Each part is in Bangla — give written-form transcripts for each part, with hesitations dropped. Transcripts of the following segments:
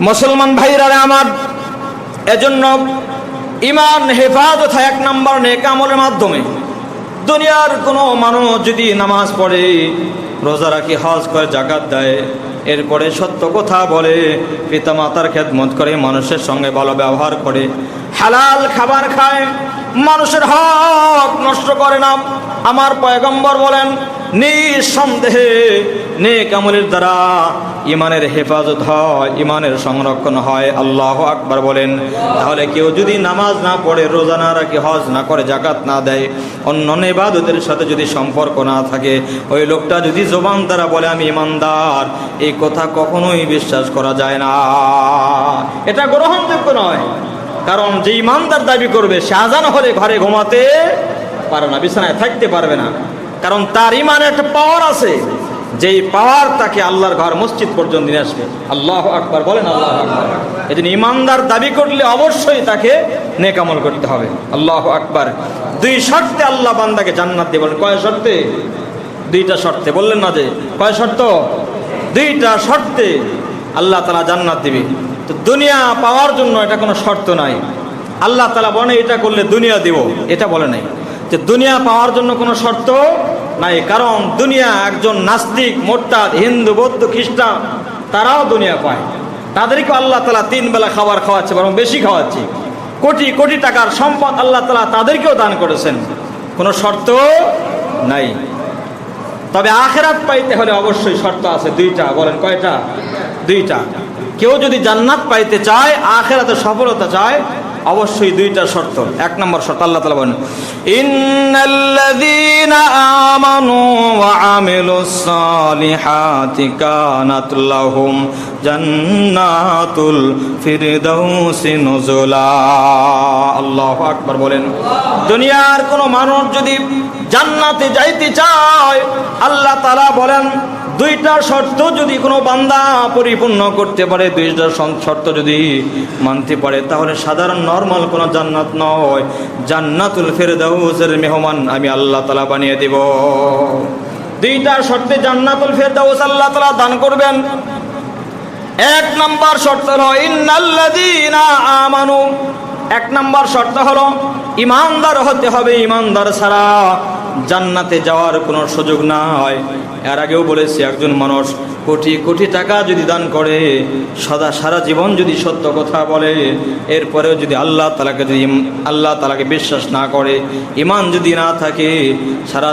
মুসলমান ভাইরা আমার, এজন্য ঈমান হেফাজত হয় 1 নম্বর নেক আমলের মাধ্যমে। দুনিয়ার কোনো মানুষ যদি নামাজ পড়ে, রোজা রাখে, হজ করে, যাকাত দেয়, এরপরে সত্য কথা বলে, পিতা মাতার খেদমত করে, মানুষের সঙ্গে ভালো ব্যবহার করে, হালাল খাবার খায়, মানুষের হক নষ্ট করে না, আমার পয়গম্বর বলেন নিঃসন্দেহে নেক আমলের দ্বারা ঈমানের হেফাজত হয়, ঈমানের সংরক্ষণ হয়। আল্লাহু আকবার বলেন। তাহলে কেউ যদি নামাজ না পড়ে, রোজা না রাখে, হজ না করে, যাকাত না দেয়, অন্য ইবাদতের সাথে যদি সম্পর্ক না থাকে, ওই লোকটা যদি জবান দ্বারা বলে আমি ঈমানদার, এই কথা কখনোই বিশ্বাস করা যায় না, এটা গ্রহণযোগ্য নয়। কারণ যে ঈমানদার দাবি করবে, সে আযান হলে ঘরে ঘুমাতে পারে না, বিছানায় থাকতে পারবে না, কারণ তার ঈমানের একটা পাওয়ার আছে, যেই পাওয়ার তাকে আল্লাহর ঘর মসজিদ পর্যন্ত নিয়ে আসবে। আল্লাহু আকবার বলেন। আল্লাহু আকবার। এজন্য ঈমানদার দাবি করলে অবশ্যই তাকে নেক আমল করতে হবে। আল্লাহু আকবার। 2 শর্তে আল্লাহ বান্দাকে জান্নাত দেবেন। কয় শর্তে? 2টা শর্তে। বললেন না যে কয় শর্ত? 2টা শর্তে আল্লাহ তাআলা জান্নাত দিবে। তো দুনিয়া পাওয়ার জন্য এটা কোনো শর্ত নাই। আল্লাহ তাআলা বলে এটা করলে দুনিয়া দেব, এটা বলে নাই। যে দুনিয়া পাওয়ার জন্য কোনো শর্ত নাই, কারণ দুনিয়া একজন নাস্তিক, মোরতাদ, হিন্দু, বৌদ্ধ, খ্রিস্টান, তারাও দুনিয়া পায়। তাদেরকে আল্লাহ তাআলা 3 বেলা খাবার খাওয়াচ্ছে, বরং বেশি খাওয়াচ্ছে। কোটি কোটি টাকার সম্পদ আল্লাহ তাআলা তাদেরকেও দান করেছেন, কোনো শর্ত নাই। তবে আখিরাত পাইতে হলে অবশ্যই শর্ত আছে 2টা। বলেন কয়টা? 2টা। কেউ যদি জান্নাত পাইতে চায়, আখিরাতে সফলতা চায়, অবশ্যই 2টা শর্ত। 1 নম্বর শর্ত আল্লাহ তাআলা বলেন ইন্নাল্লাযীনা আমানু ওয়া আমিলুস সালিহাতি কানাত লাহুম জান্নাতুল ফিরদাউসি নুজুলা। আল্লাহু আকবার বলেন। দুনিয়ার কোনো মানুষ যদি জান্নাতে যাইতে চায়, আল্লাহ তাআলা বলেন 2টা শর্ত যদি কোনো বান্দা পরিপূর্ণ করতে পারে, 2টা শর্ত যদি মানতে পারে, তাহলে সাধারণ নরমাল কোনো জান্নাত নয়, জান্নাতুল ফিরদাউসের মেহমান আমি আল্লাহ তাআলা বানিয়ে দেব। 2টা শর্তে জান্নাতুল ফিরদাউস আল্লাহ তাআলা দান করবেন। 1 নম্বর শর্ত হলো ইন্নাল্লাযীনা আমানু। 1 নম্বর শর্ত হলো ঈমানদার হতে হবে। ঈমানদার ছাড়া জান্নাতে যাওয়ার কোনো সুযোগ নাই। এর আগেও বলেছি, একজন মানুষ কোটি কোটি টাকা যদি দান করে, সারা জীবন যদি সত্য কথা বলে, এরপরেও যদি আল্লাহ তাআলাকে বিশ্বাস না করে, ঈমান যদি না থাকে, সারা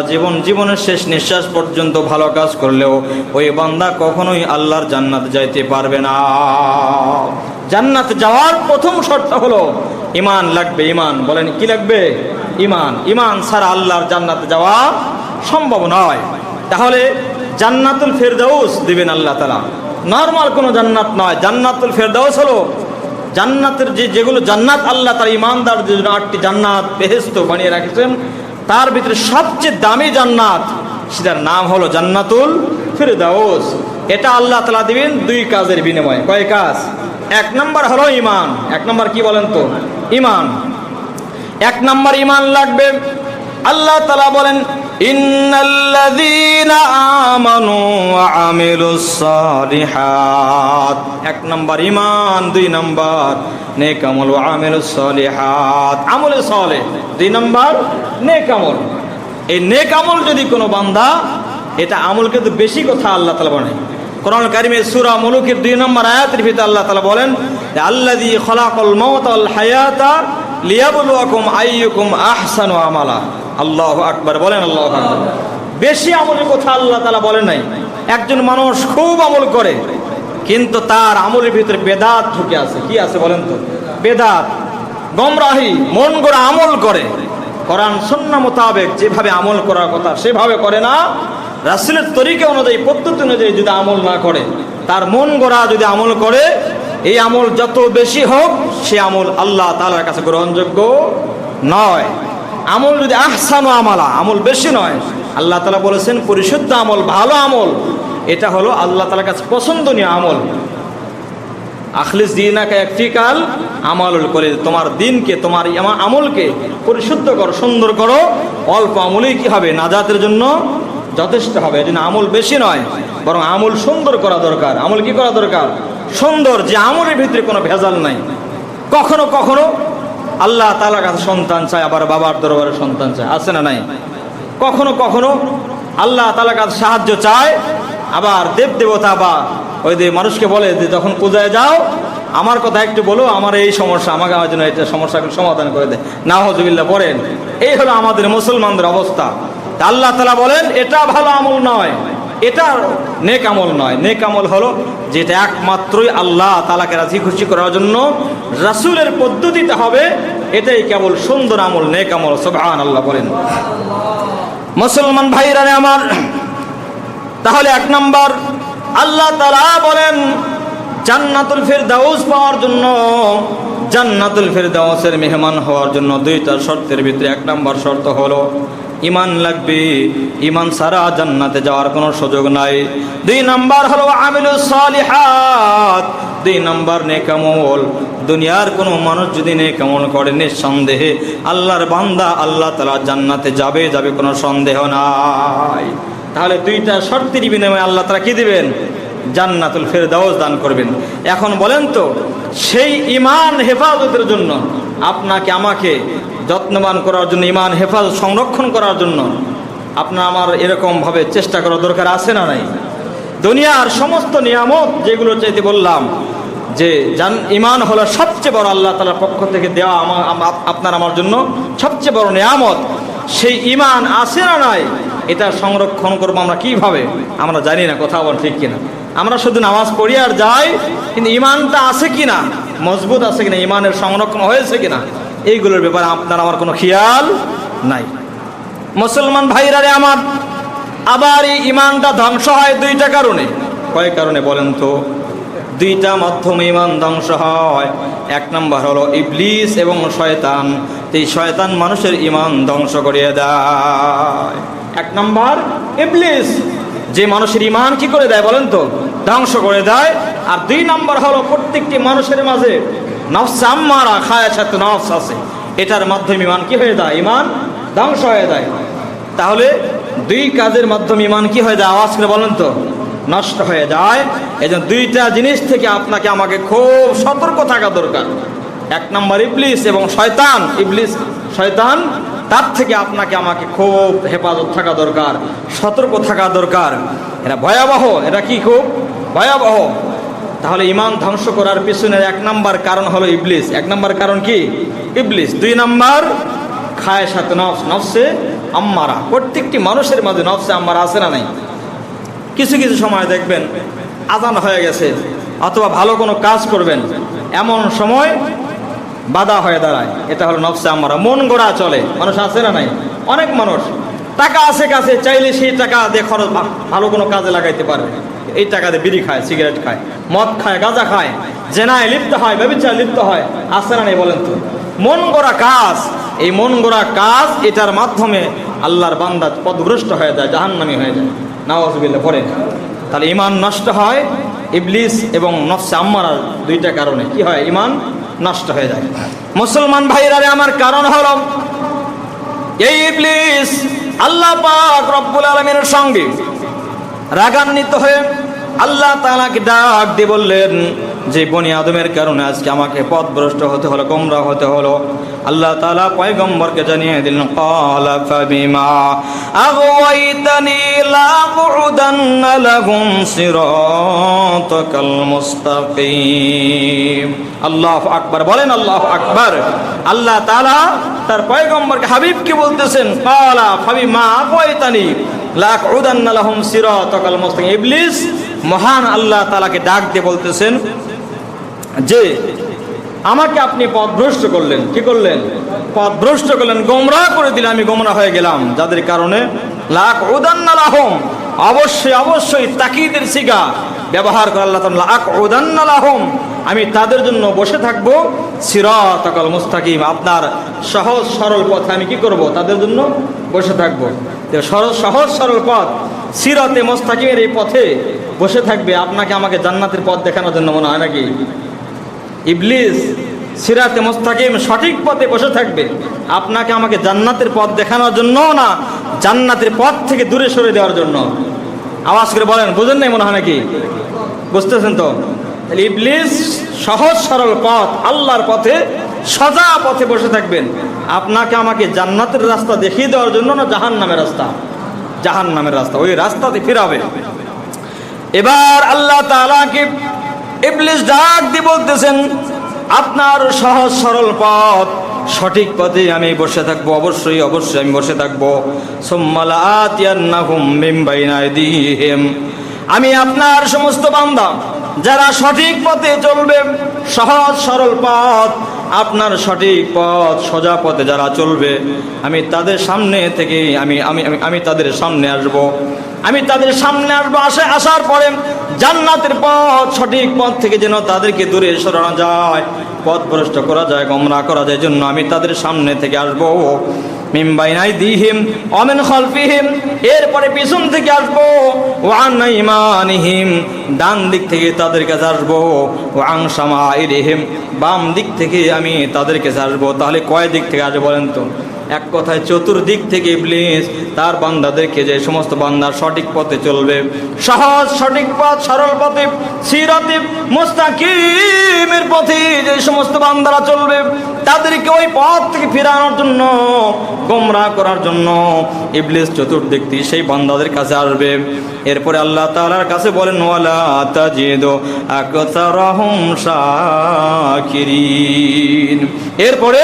জীবনের শেষ নিঃশ্বাস পর্যন্ত ভালো কাজ করলেও ওই বান্দা কখনোই আল্লাহর জান্নাতে যাইতে পারবে না। জান্নাতে যাওয়ার প্রথম শর্ত হলো ঈমান লাগবে। ঈমান বলেন কি লাগবে? ঈমান। ঈমান ছাড়া আল্লাহর জান্নাতে যাওয়া সম্ভব নয়। তাহলে জান্নাতুল ফিরদাউস দিবেন আল্লাহ তাআলা, নরমাল কোনো জান্নাত নয়। জান্নাতুল ফিরদাউস হলো জান্নাতের যেগুলো জান্নাত আল্লাহ তাআলা ঈমানদারদের জন্য 8টি জান্নাত, বেহেশত বানিয়ে রেখেছেন, তার ভিতরে সবচেয়ে দামি জান্নাত, সেটার নাম হলো জান্নাতুল ফিরদাউস। এটা আল্লাহ তাআলা দিবেন 2 কাজের বিনিময়ে। কয় কাজ? 1 নম্বর হলো ঈমান। 1 নম্বর কি বলেন তো? ঈমান। 1 নম্বর ঈমান লাগবে। আল্লাহ তাআলা বলেন ইন্নাল্লাযীনা আমানু ওয়া আমিলুস সালিহাত। 1 নম্বর ঈমান, 2 নম্বর নেক আমল। ওয়া আমিলুস সালিহাত, আমলে সালেহ। 2 নম্বর নেক আমল। এই নেক আমল যদি কোনো বান্দা, এটা আমল কিন্তু বেশি কথা আল্লাহ তাআলা বলেন কোরআন কারীমে সূরা মুলুকের 2 নম্বর আয়াতের ভিতরে আল্লাহ তাআলা বলেন আল্লাযী খলাকাল মাউতা ওয়াল হায়াতা লিয়াবলুয়াকুম আইয়ুকুম আহসানু আমালা। আল্লাহু আকবার বলেন। আল্লাহু আকবার। বেশি আমলের কথা আল্লাহ তাআলা বলেন নাই। একজন মানুষ খুব আমল করে, কিন্তু তার আমলের ভিতরে বেদাত ঢুকে আছে। কি আছে বলেন তো? বেদাত, গোমরাহি, মন গড়া আমল করে। কোরআন সুন্নাহ মোতাবেক যেভাবে আমল করার কথা সেভাবে করে না, রাসূলের তরিকা অনুযায়ী, পদ্ধতি অনুযায়ী যদি আমল না করে, তার মন গড়া যদি আমল করে, এই আমল যত বেশি হোক, সে আমল আল্লাহ তাআলার কাছে গ্রহণযোগ্য নয়। আমল যদি আহসানু আমালা, আমল বেশি নয়, আল্লাহ তাআলা বলেছেন পরিশুদ্ধ আমল, ভালো আমল, এটা হলো আল্লাহ তাআলার কাছে পছন্দনীয় আমল। আখলিস দীনাকা ইয়াকফিকাল আমালুল কলিল, তোমার দিনকে, তোমার আমলকে পরিশুদ্ধ করো, সুন্দর করো। অল্প আমলেই কি হবে? নাজাতের জন্য যথেষ্ট হবে। এজন্য আমল বেশি নয়, বরং আমল সুন্দর করা দরকার। আমল কি করা দরকার? সুন্দর, যে আমলের ভিতরে কোনো ভেজাল নাই। কখনো কখনো আল্লাহ তাআলার কাছে সন্তান চায়, আবার বাবার দরবারে সন্তান চায়, আছে না নাই? কখনো কখনো আল্লাহ তাআলার কাছে সাহায্য চায়, আবার দেব দেবতা বা ওই যে মানুষকে বলে যে যখন পূজায় যাও আমার কথা একটু বলো, আমার এই সমস্যা, আমাকে আমার জন্য এটা সমস্যাগুলো সমাধান করে দেয়, নাউযুবিল্লাহ পড়েন। এই হলো আমাদের মুসলমানদের অবস্থা। আল্লাহ তাআলা বলেন এটা ভালো আমল নয়, এটা নেক আমল নয়। নেক আমল হলো যেটা একমাত্রই আল্লাহ তাআলাকে রাজি খুশি করার জন্য রাসূলের পদ্ধতিতে হবে, এটাই কেবল সুন্দর আমল, নেক আমল। সুবহানাল্লাহ বলেন। মুসলমান ভাইরা আমার, তাহলে এক নাম্বার আল্লাহ তাআলা বলেন জান্নাতুল ফেরদাউস পাওয়ার জন্য, জান্নাতুল ফেরদাউসের মেহমান হওয়ার জন্য দুইটা শর্তের ভিতরে এক নাম্বার শর্ত হলো ঈমান লাগবে। ঈমান ছাড়া জান্নাতে যাওয়ার কোনো সুযোগ নাই। দুই নাম্বার হলো আমিলুস সালিহাত, দুই নাম্বার নেক আমল। দুনিয়ার কোনো মানুষ যদি নেক আমল করে নিঃসন্দেহে আল্লাহর বান্দা আল্লাহ তাআলা জান্নাতে যাবে, যাবে কোনো সন্দেহ নাই। তাহলে দুইটা শর্তের বিনিময়ে আল্লাহ তাআলা কি দিবেন? জান্নাতুল ফেরদাউস দান করবেন। এখন বলেন তো, সেই ঈমান হেফাজতের জন্য আপনাকে আমাকে যত্নবান করার জন্য, ঈমান হেফাজত সংরক্ষণ করার জন্য আপনার আমার এরকমভাবে চেষ্টা করা দরকার আছে না নাই? দুনিয়ার সমস্ত নিয়ামত যেগুলো চাইতে বললাম যে ঈমান হলো সবচেয়ে বড় আল্লাহ তাআলার পক্ষ থেকে দেওয়া আপনার আমার জন্য সবচেয়ে বড় নিয়ামত। সেই ঈমান আছে না নাই, এটা সংরক্ষণ করবো আমরা কিভাবে? আমরা জানি না, কথা বল ঠিক কিনা? আমরা শুধু নামাজ পড়ি আর যাই, কিন্তু ঈমানটা আছে কিনা, মজবুত আছে কিনা, ঈমানের সংরক্ষণ হয়েছে কিনা, এইগুলোর ব্যাপারে আপনার আমার কোনো খেয়াল নাই। মুসলমান ভাইরা আমার, আবার এই ঈমানটা ধ্বংস হয় দুইটা কারণে। কয় কারণে বলেন তো? দুইটা মাধ্যমে ঈমান ধ্বংস হয়। এক নম্বর হলো ইবলিস এবং শয়তান। এই শয়তান মানুষের ঈমান ধ্বংস করিয়ে দেয়। এক নম্বর ইবলিস, যে মানুষের ঈমান কি করে দেয় বলেন তো? ধ্বংস করে দেয়। আর দুই নম্বর হলো প্রত্যেকটি মানুষের মাঝে নফস আম্মারা খায়াসাত নফস আছে, এটার মাধ্যমে ঈমান কি হয়ে যায়? ঈমান ধ্বংস হয়ে যায়। তাহলে দুই কাজের মাধ্যমে ঈমান কি হয়ে যায়? আওয়াজ করে বলেন তো, নষ্ট হয়ে যায়। এই জন্য দুইটা জিনিস থেকে আপনাকে আমাকে খুব সতর্ক থাকা দরকার। এক নম্বর ইবলিস এবং শয়তান। ইবলিস শয়তান, তার থেকে আপনাকে আমাকে খুব হেফাজত থাকা দরকার, সতর্ক থাকা দরকার। এটা ভয়াবহ, এটা কি খুব ভয়াবহ। তাহলে ঈমান ধ্বংস করার পিছনের এক নম্বর কারণ হলো ইবলিস। এক নম্বর কারণ কি? ইবলিস। দুই নম্বর খায়সাত নফস, নফসে আম্মারা। প্রত্যেকটি মানুষের মাঝে নফসে আম্মারা আছে না নাই? কিছু কিছু সময় দেখবেন আজান হয়ে গেছে অথবা ভালো কোনো কাজ করবেন, এমন সময় বাধা হয়ে দাঁড়ায়। এটা হলো নফসে আম্মারা, মন গড়া চলে। মানুষ আছে না নাই? অনেক মানুষ টাকা আছে কাছে, চাইলে সেই টাকা দিয়ে খরচ ভালো কোনো কাজে লাগাইতে পারবে। এই টাকা দিয়ে বিড়ি খায়, সিগারেট খায়, মদ খায়, গাঁজা খায়, জেনায় লিপ্ত হয়, ব্যভিচারে লিপ্ত হয়, আছে না নাই বলেন তো? মন গড়া কাজ, এই মন গড়া কাজ, এটার মাধ্যমে আল্লাহর বান্দা পথভ্রষ্ট হয়ে যায়, জাহান্নামী হয়ে যায়। নাউযুবিল্লাহ পড়েন। তাহলে ঈমান নষ্ট হয় ইবলিস এবং নফসে আম্মারার দুইটা কারণে। কি হয়? ঈমান নষ্ট হয়ে যায়। মুসলমান ভাইরা আমার, কারণ হলো এই ইবলিস আল্লাহ পাক রব্বুল আলামিনের সঙ্গে রাগান্বিত হয়ে আল্লাহ তাআলাকে ডাক দিয়ে বললেন যে বনি আদমের কারণে আজকে আমাকে পথভ্রষ্ট হতে হলো, গোমরাহ হতে হলো। আল্লাহ তাআলা পয়গম্বরকে জানিয়ে দিলেন, ক্বালা ফাবিমা আগওয়াইতানি লাকুদান্না লাহুম সিরাতাকাল মুস্তাকিম। আল্লাহু আকবার বলেন, আল্লাহু আকবার। আল্লাহ তাআলা তার পয়গম্বরকে, হাবিবকে বলতেছেন, ক্বালা ফাবিমা আগওয়াইতানি লাকুদান্না লাহুম সিরাতাকাল মুস্তাকিম। ইবলিস মহান আল্লাহ তাআলাকে ডাক দিয়ে বলতেছেন যে আমাকে আপনি পথভ্রষ্ট করলেন। কি করলেন? পথভ্রষ্ট করলেন, গোমরাহ করে দিলেন, আমি গোমরাহ হয়ে গেলাম। যাদের কারণে লাকুদান্না লাহুম, অবশ্যই অবশ্যই তাকিদের সিগা ব্যবহার করে আল্লাহ তাআলা, লাকুদান্না লাহুম, আমি তাদের জন্য বসে থাকবো, সিরাতাকাল মুস্তাকিম, আপনার সহজ সরল পথে আমি কি করব? তাদের জন্য বসে থাকবো। সহজ সরল পথ সিরাতে মুস্তাকিমের এই পথে বসে থাকবে আপনাকে আমাকে জান্নাতের পথ দেখানোর জন্য, মনে হয় নাকি? ইবলিস সিরাতে মুস্তাকিম সঠিক পথে বসে থাকবে আপনাকে আমাকে জান্নাতের পথ দেখানোর জন্য না, জান্নাতের পথ থেকে দূরে সরে দেওয়ার জন্য। আওয়াজ করে বলেন, বুঝেন নাই মনে হয় নাকি? বুঝতেছেন তো? তাহলে ইবলিস সহজ সরল পথ, আল্লাহর পথে, সোজা পথে বসে থাকবেন। আপনাকে আমাকে জান্নাতের রাস্তা দেখিয়ে দেওয়ার জন্য না জাহান্নামের রাস্তা, জাহান্নামের রাস্তা, ওই রাস্তাতে ফিরাবে। এবার আল্লাহ তাআলাকে ইবলিস ডাক দিয়ে বলতেছেন, আপনার সহজ সরল পথ, সঠিক পথে আমি বসে থাকবো, অবশ্যই অবশ্যই আমি বসে থাকবো। সুম্মা লাআতিয়ান্নাহুম মিন বাইনি আইদিহিম, আমি আপনার সমস্ত বান্দা যারা সঠিক পথে চলবে, সহজ সরল পথ, আপনার সঠিক পথ, সোজা পথে যারা চলবে, আমি তাদের সামনে থেকে আমি আমি আমি তাদের সামনে আসব। আমি তাদের সামনে আসবো, আসার পরে জান্নাতের পথ, সঠিক পথ থেকে যেন তাদেরকে দূরে সরানো যায়, পথ ভ্রষ্ট করা যায়, গোমরাহ করা যায়, জন্য আমি তাদের সামনে থেকে আসবো। মিন বাইনি আইদিহিম ওয়া মিন খালফিহিম, এরপরে পিছন থেকে আসবো। ওয়া আন আইমানিহিম, ডান দিক থেকে তাদের কাছে আসবো। ওয়া আন শামাইলিহিম, বাম দিক থেকে আমি তাদের কাছে আসবো। তাহলে কয় দিক থেকে আসবে বলেন তো? এক কথায় চতুর্দিক থেকে ইবলিস তার বান্দাদেরকে, যে সমস্ত বান্দা সঠিক পথে চলবে, সহজ সঠিক পথ, সরল পথে, সিরাতে মুস্তাকিমের পথে যে সমস্ত বান্দারা চলবে, তাদেরকে ওই পথ থেকে ফিরানোর জন্য, গোমরাহ করার জন্য ইবলিস চতুর্দিক থেকে সেই বান্দাদের কাছে আসবে। এরপরে আল্লাহ তাআলার কাছে বলেন, ওয়ালা তাজিদু আকসারাহুম শাকিরিন, এরপরে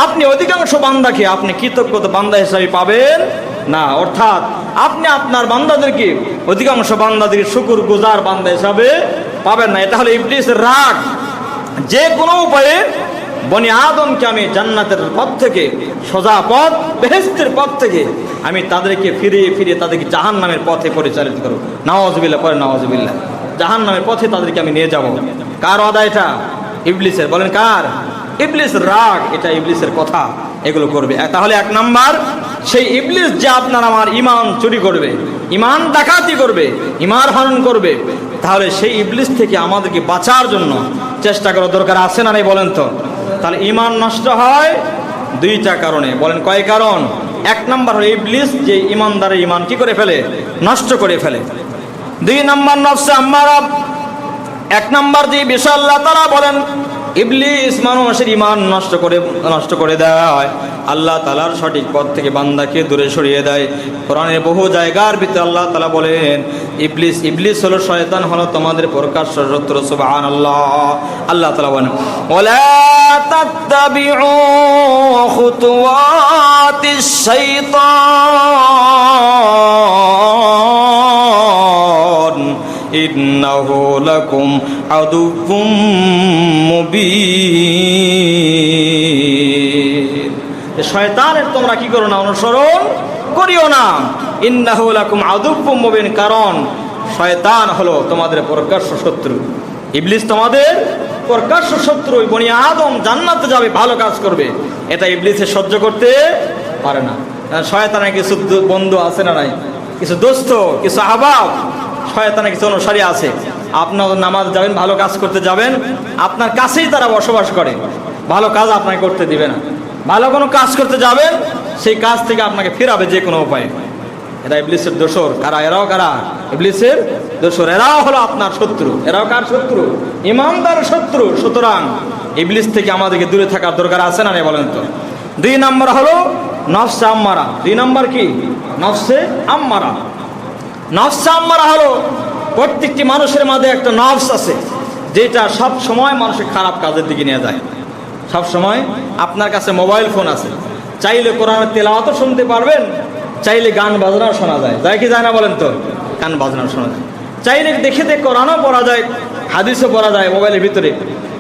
আপনি অধিকাংশ বান্দাকে আপনি কৃতজ্ঞতা বান্দা হিসাবে পাবেন না, অর্থাৎ আপনি আপনার বান্দাদেরকে, অধিকাংশ বান্দাদেরকে শুকর গুজার বান্দা হিসাবে পাবেন না। এটা হলো ইবলিসের রাগ। যে কোনো উপায়ে বনি আদমকে আমি জান্নাতের পথ থেকে, সোজা পথ, বেহেশতের পথ থেকে আমি তাদেরকে ফিরিয়ে ফিরিয়ে তাদেরকে জাহান্নামের পথে পরিচালিত করব। নাউযুবিল্লাহ, পরে নাউযুবিল্লাহ, জাহান্নামের পথে তাদেরকে আমি নিয়ে যাব। কার ওয়াদা এটা? ইবলিসের। বলেন কার? ইবলিস রাগ, এটা ইবলিসের কথা, এগুলো করবে। তাহলে এক নাম্বার, সেই ইবলিস যে আপনার আমার ঈমান চুরি করবে, ঈমান ডাকাতি করবে, ঈমান হরণ করবে, তাহলে সেই ইবলিস থেকে আমাদেরকে বাঁচার জন্য চেষ্টা করা দরকার আছে না নাই বলেন তো? তাহলে ঈমান নষ্ট হয় দুইটা কারণে। বলেন কয় কারণ? এক নাম্বার হলো ইবলিস যে ঈমানদারের ঈমান কি করে ফেলে? নষ্ট করে ফেলে। দুই নাম্বার নফসে আম্মারা। এক নাম্বার যে বিষয় আল্লাহ তাআলা বলেন ইবলিস মানুষের ঈমান নষ্ট করে দেয়, আল্লাহ তাআলার সঠিক পথ থেকে বান্দাকে দূরে সরিয়ে দেয়। কোরআনের বহু জায়গার ভিতরে আল্লাহ তাআলা বলেন ইবলিস হলো, শয়তান হলো তোমাদের প্রকাশ্য শত্রু। সুবহানাল্লাহ। আল্লাহ তাআলা বলেন, ওয়ালা তাত্তাবিউ খুতুওয়াতিশ শাইতান ইন্নাহু লাকুম আদুউম মুবিন। শয়তানের তোমরা কি করো না? অনুসরণ করিও না। ইন্নাহু লাকুম আদুউম মুবিন, কারণ শয়তান হলো তোমাদের প্রকাশ্য শত্রু। ইবলিস তোমাদের প্রকাশ্য শত্রু। বনি আদম জান্নাতে যাবে, ভালো কাজ করবে, এটা ইবলিসে সহ্য করতে পারে না। শয়তানের কিছু বন্ধু আছে না নাই? কিছু দোস্ত, কিছু আহবাব, শয়তানের কিছু অনুসারী আছে। আপনার নামাজ যাবেন, ভালো কাজ করতে যাবেন, আপনার কাছেই তারা বসবাস করে, ভালো কাজ আপনাকে করতে দিবে না। ভালো কোনো কাজ করতে যাবেন, সেই কাজ থেকে আপনাকে ফিরাবে যে কোনো উপায়ে। এরা ইবলিসের দোসর। কারা? এরাও কারা? ইবলিসের দোসর। এরাও হলো আপনার শত্রু। এরাও কার শত্রু? ঈমানদার শত্রু। সুতরাং ইবলিস থেকে আমাদেরকে দূরে থাকার দরকার আছে না বলেন তো? দুই নাম্বার হলো নফসে আম্মারা। দুই নাম্বার কি? নফসে আম্মারা। নফসে আম্মারা হলো, প্রত্যেকটি মানুষের মাঝে একটা নফস আছে, যেটা সব সময় মানুষের খারাপ কাজের দিকে নিয়ে যায়। সব সময় আপনার কাছে মোবাইল ফোন আছে, চাইলে কোরআনের তেলাওয়াতও শুনতে পারবেন, চাইলে গান বাজনাও শোনা যায়। যায় কি যায় না বলেন তো? গান বাজনাও শোনা যায়। চাইলে দেখে কোরআনও পড়া যায়, হাদিসও পড়া যায় মোবাইলের ভিতরে।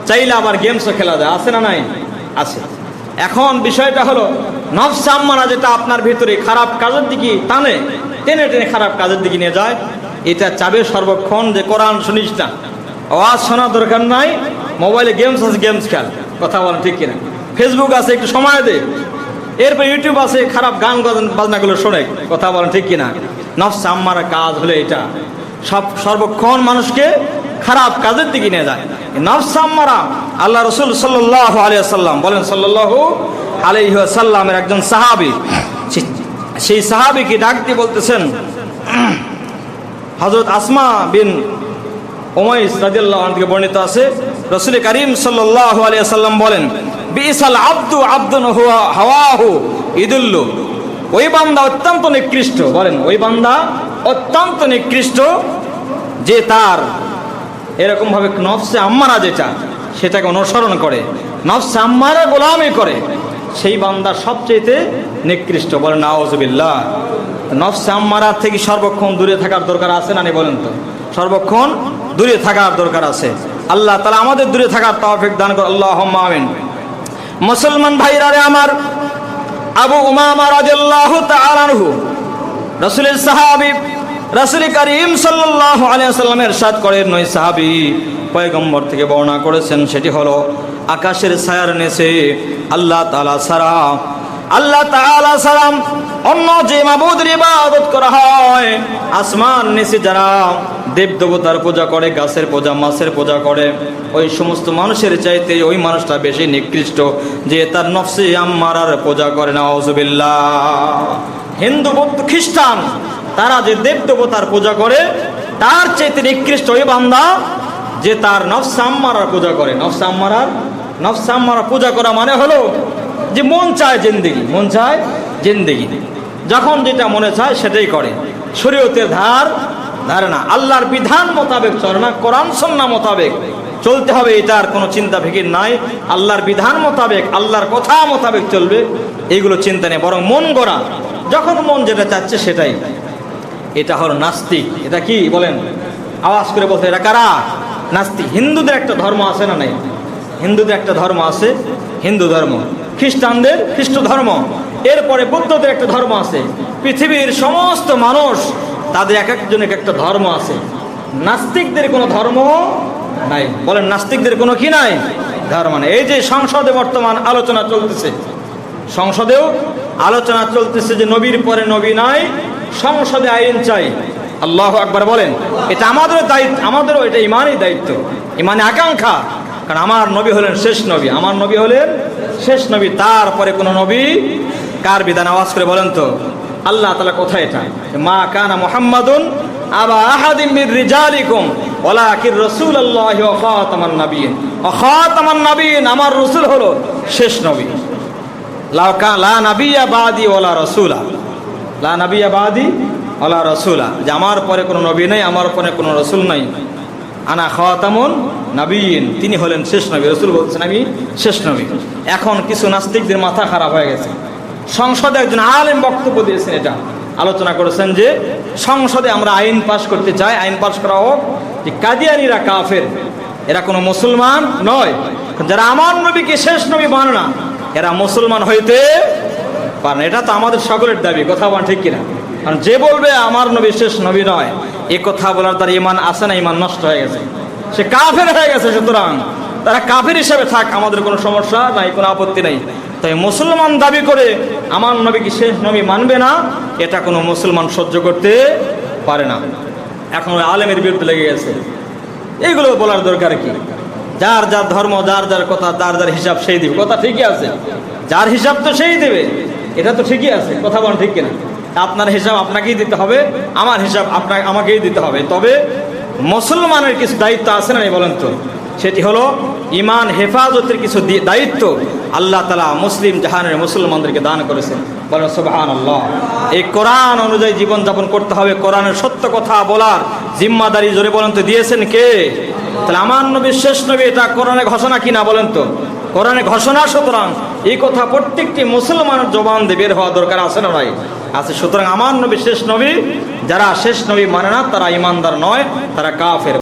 চাইলে আবার গেমসও খেলা যায়। আছে না নাই? আছে। এখন বিষয়টা হলো নফস আম্মারা, যেটা আপনার ভিতরে খারাপ কাজের দিকে টেনে টেনে খারাপ কাজের দিকে নিয়ে যায়। এটা চাবে সর্বক্ষণ যে কোরআন শুনিস না, আওয়াজ শোনার দরকার নাই, মোবাইলে গেমস আছে, গেমস খেল। কথা বলেন ঠিক কিনা? ফেসবুক আছে, একটু সময় দে। এরপর ইউটিউব আছে, খারাপ গান বাজনাগুলো শোনে। কথা বলেন ঠিক কিনা? নফস আম্মারা কাজ হলে এটা সর্বক্ষণ মানুষকে খারাপ কাজের দিকে নিয়ে যায়। নফস আম্মারা, আল্লাহ রাসূল সাল্লাল্লাহু আলাইহি ওয়াসাল্লাম বলেন, সাল্লাল্লাহু আলাইহি ওয়াসাল্লামের একজন সাহাবী, সেই সাহাবীকে ডাক দিয়ে বলতেছেন, হযরত আসমা বিন উমাইস রাদিয়াল্লাহু আনহু থেকে বর্ণিত আছে, রাসূল করিম সাল্লাল্লাহু আলাইহি ওয়াসাল্লাম বলেন, বিসাল আব্দু আব্দুন হুয়া হাওয়াহু ইদুল্লু, ওই বান্দা অত্যন্ত নিকৃষ্ট, বলেন ওই বান্দা অত্যন্ত নিকৃষ্ট যে তার এরকম ভাবে নফসে আম্মারা যেটা সেটাকে অনুসরণ করে, নফসে আম্মারা গোলামি করে, সেই বান্দা সবচেয়ে নিকৃষ্ট। বলেন নাউযুবিল্লাহ। নফসে আম্মারা থেকে সর্বক্ষণ দূরে থাকার দরকার আছে না নেই বলেন তো? সর্বক্ষণ দূরে থাকার দরকার আছে। আল্লাহ তাআলা আমাদের দূরে থাকার তৌফিক দান করুন, আল্লাহুম্মা আমিন। মুসলমান ভাইরা রে আমার, আবু উমামা রাদিয়াল্লাহু তাআলা আনহু রাসূলের সাহাবী, রাসূল করিম সাল্লাল্লাহু আলাইহি ওয়াসাল্লামের ইরশাদ করেন, নয় সাহাবী পয়গম্বর থেকে বর্ণনা করেছেন, সেটি হলো আকাশের ছায়ার নিচে আল্লাহ তাআলা ছাড়া অন্য যে মাবুদের ইবাদত করা হয়, আসমান নিচে যারা দেব দেবতার পূজা করে, গাছের পূজা, মাছের পূজা করে, ওই সমস্ত মানুষের চাইতে ওই মানুষটা বেশি নিকৃষ্ট যে তার নফসে আম্মারার পূজা করে। নাউযুবিল্লাহ। হিন্দু, বৌদ্ধ, খ্রিস্টান তারা যে দেব দেবতার পূজা করে, তার চাইতে নিকৃষ্ট ওই বান্দা যে তার নফসে আম্মারার পূজা করে। নফসে আম্মারা পূজা করা মানে হলো যে মন চায় জিন্দেগি, মন চায় জিন্দেগি, যখন যেটা মনে চায় সেটাই করে, শরীয়তের ধারে না, আল্লাহর বিধান মোতাবেক চলে না, কোরআন সুন্নাহ মোতাবেক চলতে হবে, এটার কোনো চিন্তা ফিকির নাই। আল্লাহর বিধান মোতাবেক, আল্লাহর কথা মোতাবেক চলবে, এইগুলো চিন্তা নেই, বরং মন গড়া, যখন মন যেটা চাচ্ছে সেটাই। এটা হলো নাস্তিক। এটা কি বলেন? আওয়াজ করে বলতে, এটা কারা? নাস্তিক। হিন্দুদের একটা ধর্ম আছে না নাই? হিন্দুদের একটা ধর্ম আছে, হিন্দু ধর্ম। খ্রিস্টানদের খ্রিস্ট ধর্ম। এরপরে বৌদ্ধদের একটা ধর্ম আছে। পৃথিবীর সমস্ত মানুষ তাদের এক একজনের একটা ধর্ম আছে। নাস্তিকদের কোনো ধর্ম নাই। বলেন নাস্তিকদের কোনো কি নাই? ধর্ম নাই। এই যে সংসদে বর্তমান আলোচনা চলতেছে, সংসদেও আলোচনা চলতেছে যে নবীর পরে নবী নাই, সংসদে আইন চাই। আল্লাহু আকবার বলেন। এটা আমাদের দায়িত্ব, আমাদেরও এটা ইমানই দায়িত্ব, ইমানে আকাঙ্ক্ষা। কারণ আমার নবী হলেন শেষ নবী, আমার নবী হলেন শেষ নবী, তারপরে কোন নবী কার বিধান? আওয়াজ করে বলেন তো। আল্লাহ তাআলা কোথায় এটা? মা কানা মুহাম্মাদুন আবা আহাদিম মির রিজালিকুম ওয়ালাকিন রাসূলুল্লাহি ওয়া খাতামান নাবিয়্যিন। ওয়া খাতামান নাবিয়্যিন, আমার রাসূল হলো শেষ নবী। লা নাবিয়্যা বাদি ওয়ালা রাসূলা, লা নাবিয়্যা বাদি ওয়ালা রাসূলা, যে আমার পরে কোনো নবী নাই, আমার পরে কোনো রাসূল নাই। আনা খাতামুন নাবিয়্যিন, তিনি হলেন শেষ নবী। রাসূল বলছেন আমি শেষ নবী। এখন কিছু নাস্তিকদের মাথা খারাপ হয়ে গেছে। সংসদে একজন আলেম বক্তব্য দিয়েছেন, এটা আলোচনা করেছেন যে সংসদে আমরা আইন পাশ করতে চাই, আইন পাশ করা হোক যে কাদিয়ানীরা কাফের, এরা কোনো মুসলমান নয়। যারা আমার নবীকে শেষ নবী মানে না, এরা মুসলমান হইতে পারে না। এটা তো আমাদের সকলের দাবি, কথা বলেন ঠিক কিনা? কারণ যে বলবে আমার নবী শেষ নবী নয়, এ কথা বলার তার ইমান আছে না? ইমান নষ্ট হয়ে গেছে, সে কাফের হয়ে গেছে। সুতরাং তারা কাফের হিসেবে থাক, আমাদের কোনো সমস্যা নাই, কোনো আপত্তি নেই। তাই মুসলমান দাবি করে আমার নবী কি শেষ নবী মানবে না, এটা কোনো মুসলমান সহ্য করতে পারে না। এখন ওই আলেমের বিরুদ্ধে লেগে গেছে। এইগুলো বলার দরকার কি? যার যার ধর্ম, যার যার কথা, যার যার হিসাব সেই দিবে, কথা ঠিকই আছে। যার হিসাব তো সেই দেবে, এটা তো ঠিকই আছে, কথা বলেন ঠিক কিনা? আপনার হিসাব আপনাকেই দিতে হবে, আমার হিসাব আমাকেই দিতে হবে। তবে মুসলমানের কিছু দায়িত্ব আছে না বলেন তো? সেটি হলো ইমান হেফাজতের কিছু দায়িত্ব আল্লাহ তাআলা মুসলিম জাহানের মুসলমানদেরকে দান করেছেন। বলেন সুবহানাল্লাহ। এই কোরআন অনুযায়ী জীবনযাপন করতে হবে, কোরআনের সত্য কথা বলার জিম্মাদারি জোরে বলেন তো দিয়েছেন কে? তাহলে আমার নবী শেষ নবী, এটা কোরআনে ঘোষণা কিনা বলেন তো? কোরআনে ঘোষণা। সুতরাং এই কথা প্রত্যেকটি মুসলমানের জবান দিয়ে বের হওয়া দরকার আছে না ভাই? আছে। সুতরাং আমার নবী শেষ নবী, যারা শেষ নবী মানে না তারা ইমানদার নয়, তারা কাফের।